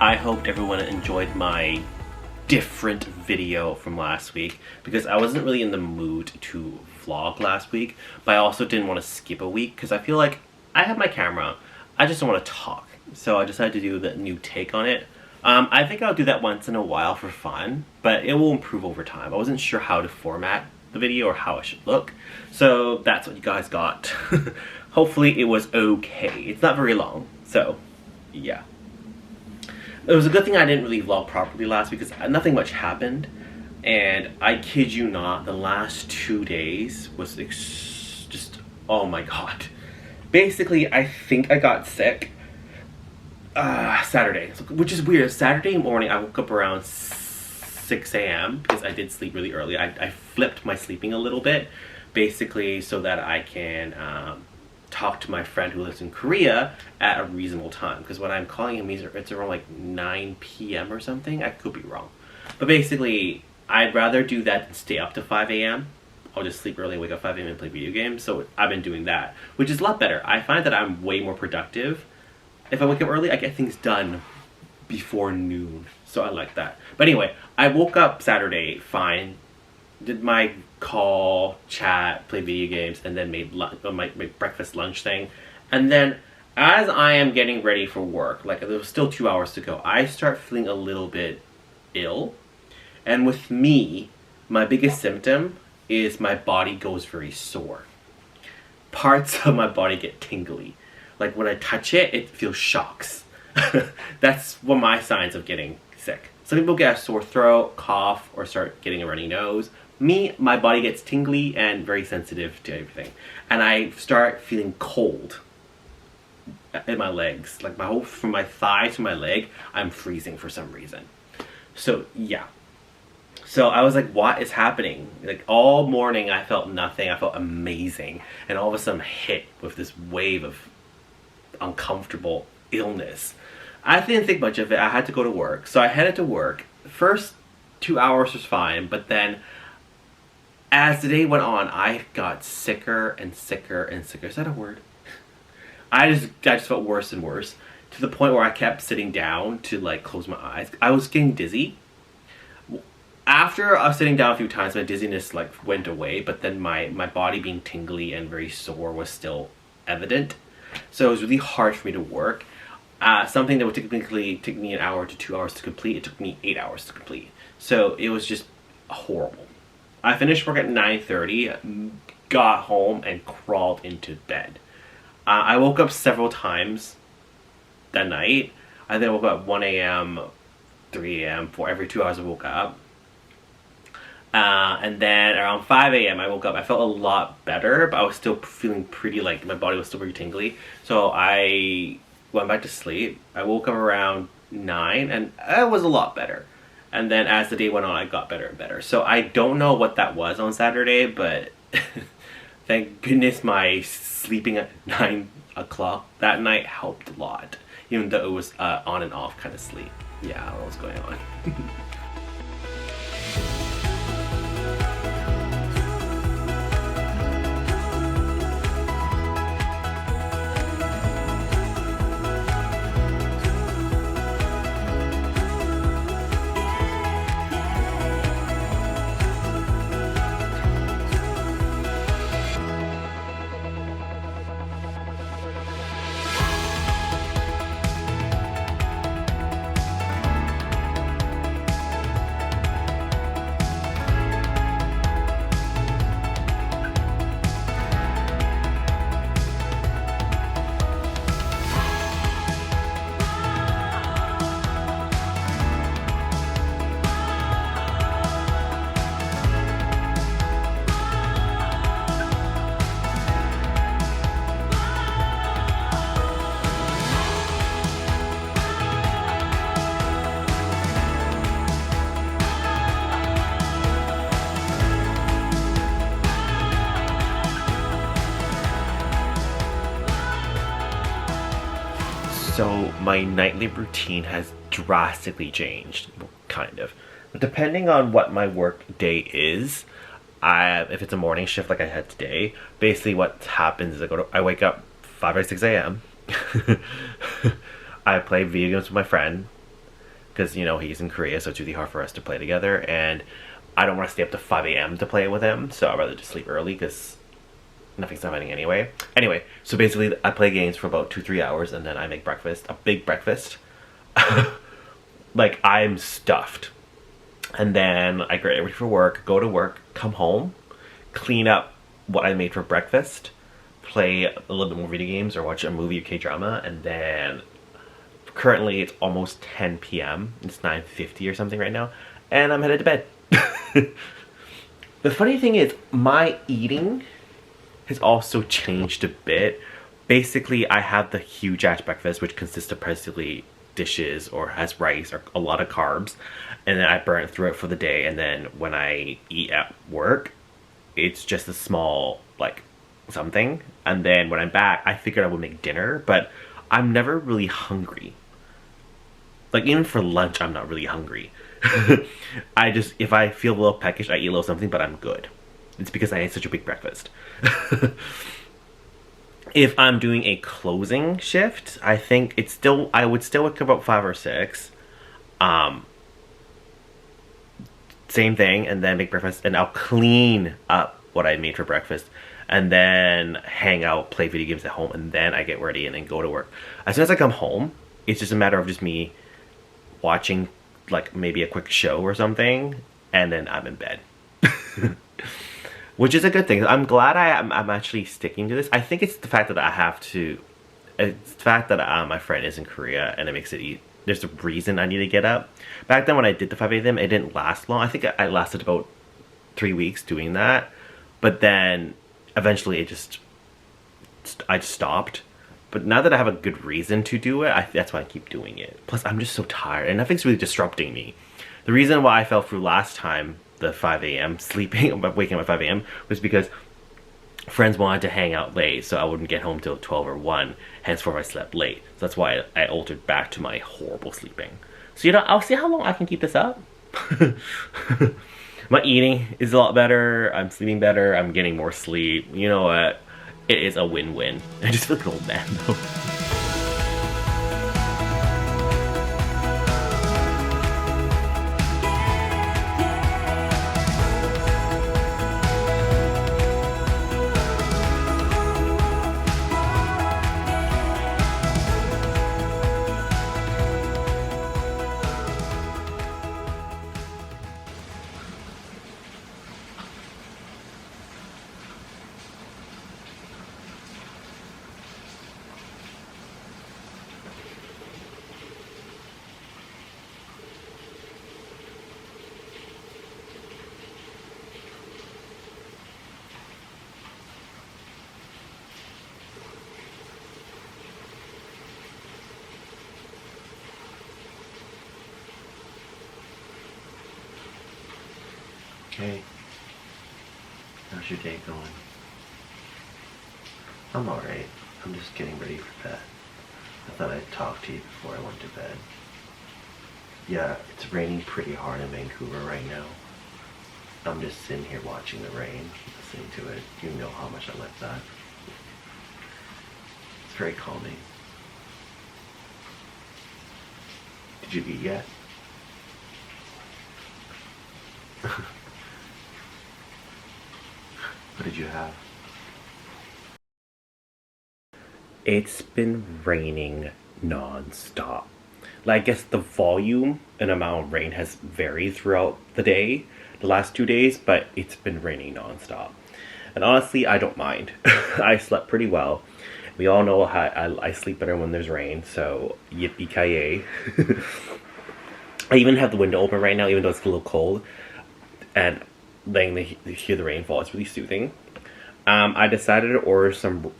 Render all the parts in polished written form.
I hope everyone enjoyed my different video from last week because I wasn't really in the mood to vlog last week, but I also didn't want to skip a week because I feel like I have my camera, I just don't want to talk. So I decided to do the new take on it. I think I'll do that once in a while for fun, but it will improve over time. I wasn't sure how to format the video or how it should look, so that's what you guys got. Hopefully it was okay. It's not very long, so yeah. It was a good thing I didn't really vlog properly last week because nothing much happened, and I kid you not, the last 2 days was just, oh my god. Basically, I think I got sick Saturday, which is weird. Saturday morning, I woke up around 6 a.m. because I did sleep really early. I flipped my sleeping a little bit, basically so that I can talk to my friend who lives in Korea at a reasonable time, because when I'm calling him, it's around like 9 p.m. or something. I could be wrong, but basically I'd rather do that than stay up to 5 a.m. I'll just sleep early and wake up 5 a.m. and play video games. So I've been doing that, which is a lot better. I find that I'm way more productive if I wake up early. I get things done before noon, so I like that. But anyway, I woke up Saturday fine, did my call, chat, play video games, and then made my breakfast lunch thing. And then as I am getting ready for work, like there was still 2 hours to go, I start feeling a little bit ill. And with me, my biggest symptom is my body goes very sore. Parts of my body get tingly. Like when I touch it, it feels shocks. That's one of my signs of getting sick. Some people get a sore throat, cough, or start getting a runny nose. Me, my body gets tingly and very sensitive to everything. And I start feeling cold in my legs. Like from my thigh to my leg, I'm freezing for some reason. So yeah. So I was like, what is happening? Like all morning I felt nothing. I felt amazing. And all of a sudden I'm hit with this wave of uncomfortable illness. I didn't think much of it. I had to go to work. So I headed to work. First 2 hours was fine, but then as the day went on, I got sicker and sicker and sicker. Is that a word? I just felt worse and worse, to the point where I kept sitting down to like close my eyes. I was getting dizzy. After sitting down a few times, my dizziness like went away, but then my body being tingly and very sore was still evident. So it was really hard for me to work. Something that would typically take me an hour to 2 hours to complete, it took me 8 hours to complete. So it was just horrible. I finished work at 9:30, got home, and crawled into bed. I woke up several times that night. I then woke up at 1 a.m., 3 a.m. for every 2 hours I woke up. And then around 5 a.m. I woke up. I felt a lot better, but I was still feeling pretty, like my body was still pretty tingly. So I went back to sleep. I woke up around 9 and it was a lot better. And then as the day went on, I got better and better. So I don't know what that was on Saturday, but thank goodness my sleeping at 9 o'clock that night helped a lot. Even though it was on and off kind of sleep. Yeah, I don't know what's going on. So my nightly routine has drastically changed, kind of. Depending on what my work day is, if it's a morning shift like I had today, basically what happens is I wake up 5 or 6 a.m. I play video games with my friend. because, you know, he's in Korea, so it's really hard for us to play together, and I don't want to stay up to 5 a.m. to play with him, so I'd rather just sleep early because nothing's happening anyway. Anyway, so basically I play games for about 2-3 hours, and then I make breakfast, a big breakfast. Like, I'm stuffed. And then I get ready for work, go to work, come home, clean up what I made for breakfast, play a little bit more video games or watch a movie or K-drama, and then currently it's almost 10 p.m. It's 9:50 or something right now, and I'm headed to bed. The funny thing is, my eating has also changed a bit. Basically, I have the huge ass breakfast, which consists of basically dishes or has rice or a lot of carbs, and then I burn through it for the day, and then when I eat at work, it's just a small, like, something, and then when I'm back, I figured I would make dinner, but I'm never really hungry. Like, even for lunch, I'm not really hungry. I just, if I feel a little peckish, I eat a little something, but I'm good. It's because I ate such a big breakfast. If I'm doing a closing shift, I think it's still, I would still wake up about 5 or 6. Same thing, and then make breakfast, and I'll clean up what I made for breakfast, and then hang out, play video games at home, and then I get ready and then go to work. As soon as I come home, it's just a matter of just me watching, like, maybe a quick show or something, and then I'm in bed. Which is a good thing. I'm glad I'm actually sticking to this. I think it's the fact that I have to, it's the fact that my friend is in Korea, and it makes it there's a reason I need to get up. Back then when I did the 5 a.m., it didn't last long. I think I lasted about 3 weeks doing that. But then eventually I just stopped. But now that I have a good reason to do it, that's why I keep doing it. Plus, I'm just so tired, and nothing's really disrupting me. The reason why I fell through last time, the 5 a.m. sleeping, waking up at 5 a.m. was because friends wanted to hang out late, so I wouldn't get home till 12 or 1. Henceforth, I slept late. So that's why I altered back to my horrible sleeping. So, you know, I'll see how long I can keep this up. My eating is a lot better. I'm sleeping better. I'm getting more sleep. You know what? It is a win-win. I just feel like an old man, though. Hey, how's your day going? I'm alright. I'm just getting ready for bed. I thought I'd talk to you before I went to bed. Yeah, it's raining pretty hard in Vancouver right now. I'm just sitting here watching the rain, listening to it. You know how much I like that. It's very calming. Did you eat yet? What did you have? It's been raining non-stop. Like, I guess the volume and amount of rain has varied throughout the day, the last 2 days, but it's been raining non-stop. And honestly, I don't mind. I slept pretty well. We all know how I sleep better when there's rain, so yippee-ki-yay. I even have the window open right now, even though it's a little cold. And letting hear the rainfall, it's really soothing. I decided to order some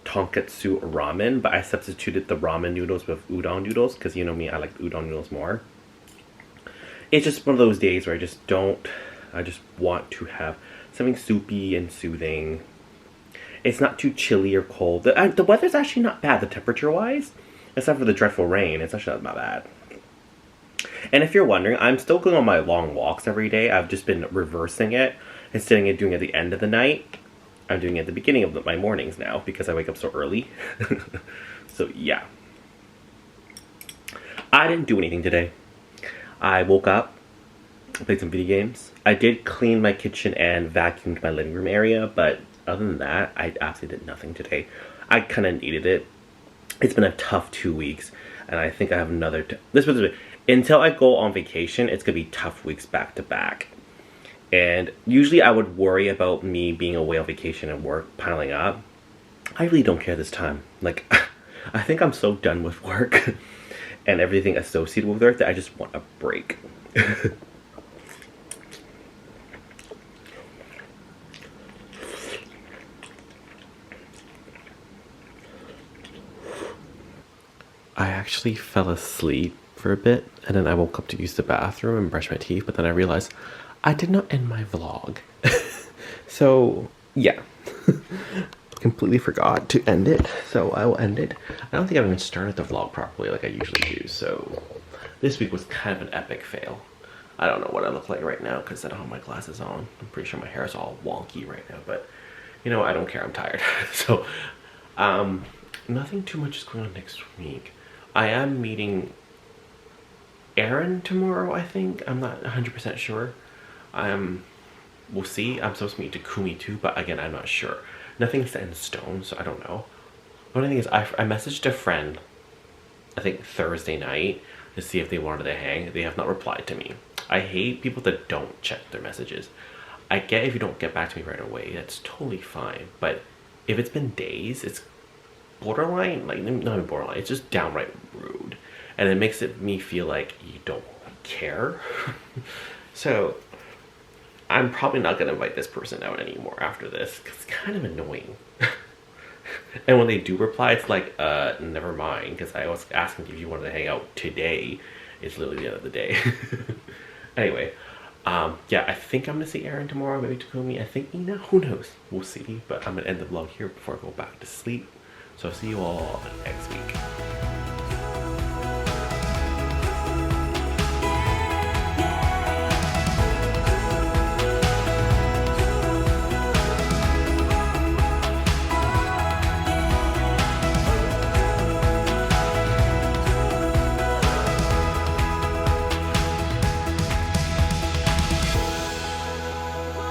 tonkatsu ramen, but I substituted the ramen noodles with udon noodles, because you know me, I like the udon noodles more. It's just one of those days where I just want to have something soupy and soothing. It's not too chilly or cold. The weather's actually not bad, the temperature-wise. Except for the dreadful rain, it's actually not bad. And if you're wondering, I'm still going on my long walks every day. I've just been reversing it. Instead of doing it at the end of the night, I'm doing it at the beginning of my mornings now because I wake up so early. So yeah. I didn't do anything today. I woke up, played some video games. I did clean my kitchen and vacuumed my living room area, but other than that, I absolutely did nothing today. I kind of needed it. It's been a tough 2 weeks, and I think I have another... until I go on vacation, it's going to be tough weeks back to back. And usually I would worry about me being away on vacation and work piling up. I really don't care this time. Like, I think I'm so done with work and everything associated with work that I just want a break. I actually fell asleep for a bit, and then I woke up to use the bathroom and brush my teeth, but then I realized I did not end my vlog. So, yeah. Completely forgot to end it, so I will end it. I don't think I've even started the vlog properly like I usually do, so this week was kind of an epic fail. I don't know what I look like right now because I don't have my glasses on. I'm pretty sure my hair is all wonky right now, but you know, I don't care, I'm tired. So, nothing too much is going on next week. I am meeting Aaron tomorrow, I think. I'm not 100% sure. We'll see. I'm supposed to meet Takumi too, but again, I'm not sure. Nothing's set in stone, so I don't know. The only thing is, I messaged a friend, I think Thursday night, to see if they wanted to hang. They have not replied to me. I hate people that don't check their messages. I get if you don't get back to me right away, that's totally fine. But if it's been days, it's borderline, like, not even borderline, it's just downright rude. And it makes me feel like you don't care. So, I'm probably not going to invite this person out anymore after this, because it's kind of annoying. And when they do reply, it's like, never mind, because I was asking if you wanted to hang out today. It's literally the end of the day. Anyway, yeah, I think I'm going to see Aaron tomorrow, maybe Takumi, I think Ina, who knows, we'll see. But I'm going to end the vlog here before I go back to sleep. So I'll see you all next week.